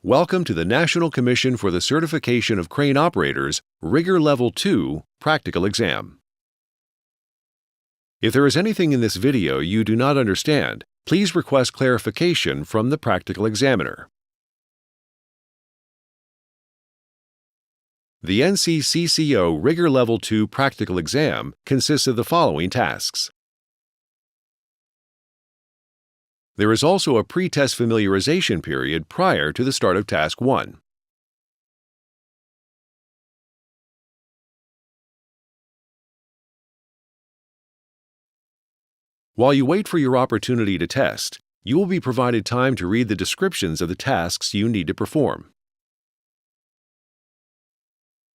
Welcome to the National Commission for the Certification of Crane Operators Rigger Level 2 Practical Exam. If there is anything in this video you do not understand, please request clarification from the practical examiner. The NCCCO Rigger Level 2 Practical Exam consists of the following tasks. There is also a pre-test familiarization period prior to the start of Task 1. While you wait for your opportunity to test, you will be provided time to read the descriptions of the tasks you need to perform.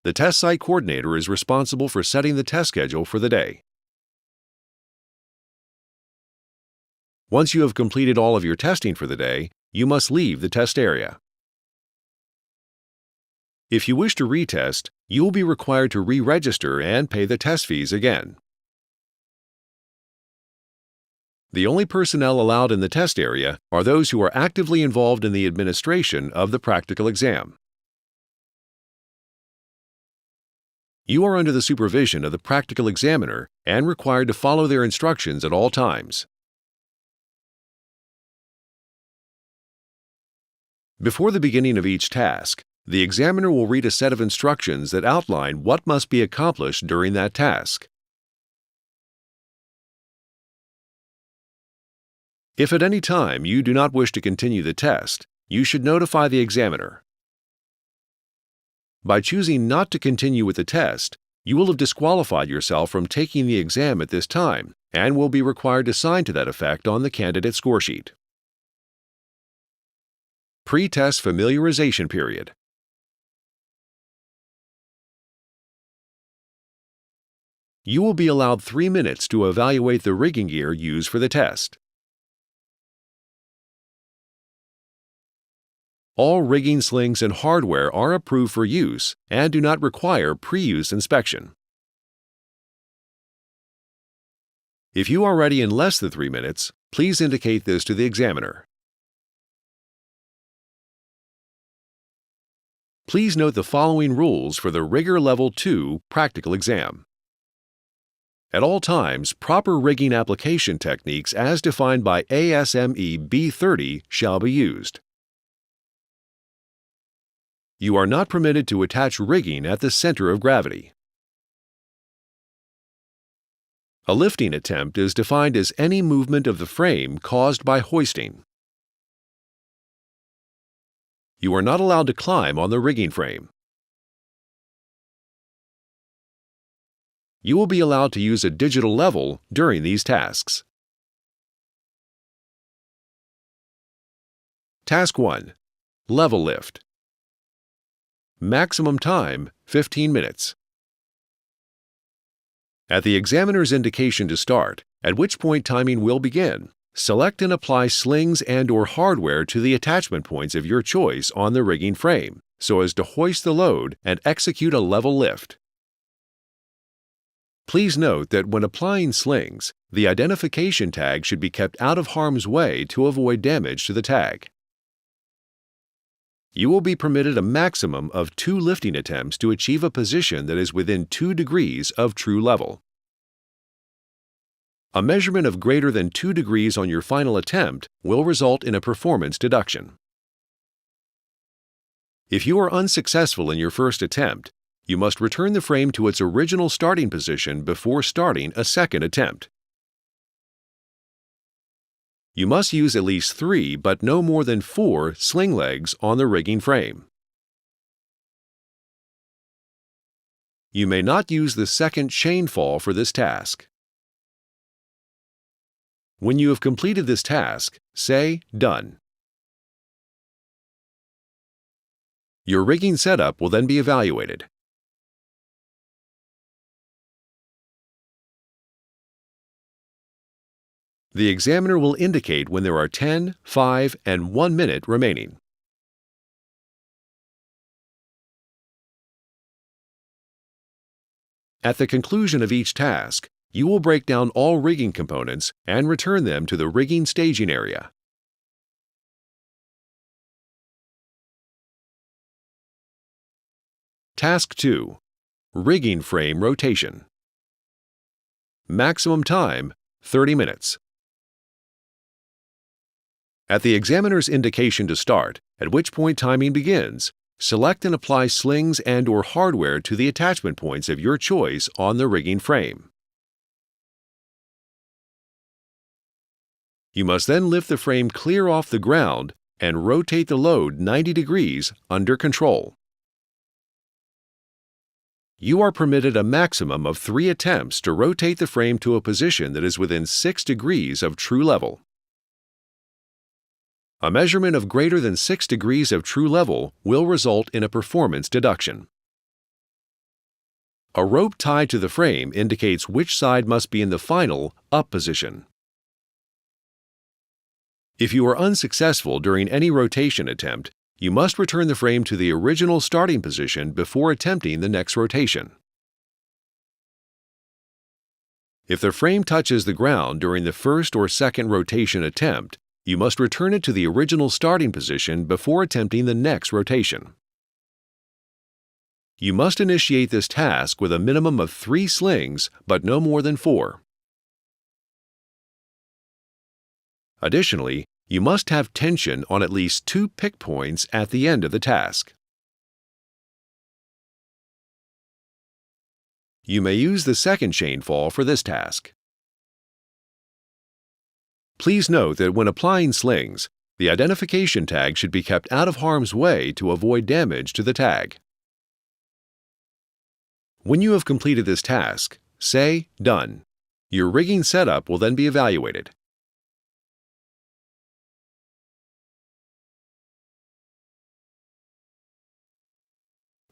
The test site coordinator is responsible for setting the test schedule for the day. Once you have completed all of your testing for the day, you must leave the test area. If you wish to retest, you will be required to re-register and pay the test fees again. The only personnel allowed in the test area are those who are actively involved in the administration of the practical exam. You are under the supervision of the practical examiner and required to follow their instructions at all times. Before the beginning of each task, the examiner will read a set of instructions that outline what must be accomplished during that task. If at any time you do not wish to continue the test, you should notify the examiner. By choosing not to continue with the test, you will have disqualified yourself from taking the exam at this time and will be required to sign to that effect on the candidate score sheet. Pre-test familiarization period. You will be allowed 3 minutes to evaluate the rigging gear used for the test. All rigging slings and hardware are approved for use and do not require pre-use inspection. If you are ready in less than 3 minutes, please indicate this to the examiner. Please note the following rules for the Rigger Level 2 practical exam. At all times, proper rigging application techniques as defined by ASME B30 shall be used. You are not permitted to attach rigging at the center of gravity. A lifting attempt is defined as any movement of the frame caused by hoisting. You are not allowed to climb on the rigging frame. You will be allowed to use a digital level during these tasks. Task 1. Level lift. Maximum time, 15 minutes. At the examiner's indication to start, at which point timing will begin, select and apply slings and/or hardware to the attachment points of your choice on the rigging frame, so as to hoist the load and execute a level lift. Please note that when applying slings, the identification tag should be kept out of harm's way to avoid damage to the tag. You will be permitted a maximum of 2 lifting attempts to achieve a position that is within 2 degrees of true level. A measurement of greater than 2 degrees on your final attempt will result in a performance deduction. If you are unsuccessful in your first attempt, you must return the frame to its original starting position before starting a second attempt. You must use at least 3 but no more than 4 sling legs on the rigging frame. You may not use the second chain fall for this task. When you have completed this task, say Done. Your rigging setup will then be evaluated. The examiner will indicate when there are 10, 5, and 1 minute remaining. At the conclusion of each task, you will break down all rigging components and return them to the rigging staging area. Task 2. Rigging frame rotation. Maximum time, 30 minutes. At the examiner's indication to start, at which point timing begins, select and apply slings and/or hardware to the attachment points of your choice on the rigging frame. You must then lift the frame clear off the ground and rotate the load 90 degrees under control. You are permitted a maximum of 3 attempts to rotate the frame to a position that is within 6 degrees of true level. A measurement of greater than 6 degrees of true level will result in a performance deduction. A rope tied to the frame indicates which side must be in the final up position. If you are unsuccessful during any rotation attempt, you must return the frame to the original starting position before attempting the next rotation. If the frame touches the ground during the first or second rotation attempt, you must return it to the original starting position before attempting the next rotation. You must initiate this task with a minimum of 3 slings, but no more than 4. Additionally, you must have tension on at least 2 pick points at the end of the task. You may use the second chain fall for this task. Please note that when applying slings, the identification tag should be kept out of harm's way to avoid damage to the tag. When you have completed this task, say "Done." Your rigging setup will then be evaluated.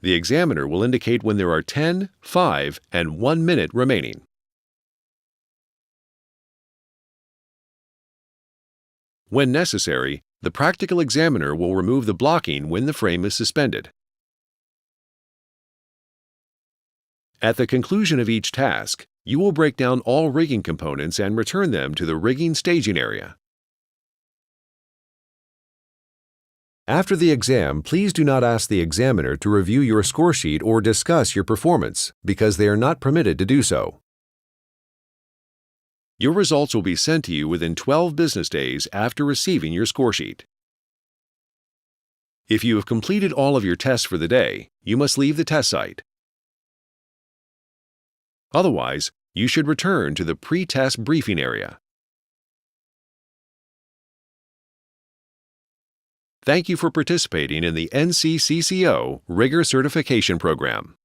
The examiner will indicate when there are 10, 5, and 1 minute remaining. When necessary, the practical examiner will remove the blocking when the frame is suspended. At the conclusion of each task, you will break down all rigging components and return them to the rigging staging area. After the exam, please do not ask the examiner to review your score sheet or discuss your performance, because they are not permitted to do so. Your results will be sent to you within 12 business days after receiving your score sheet. If you have completed all of your tests for the day, you must leave the test site. Otherwise, you should return to the pre-test briefing area. Thank you for participating in the NCCCO Rigger Certification Program.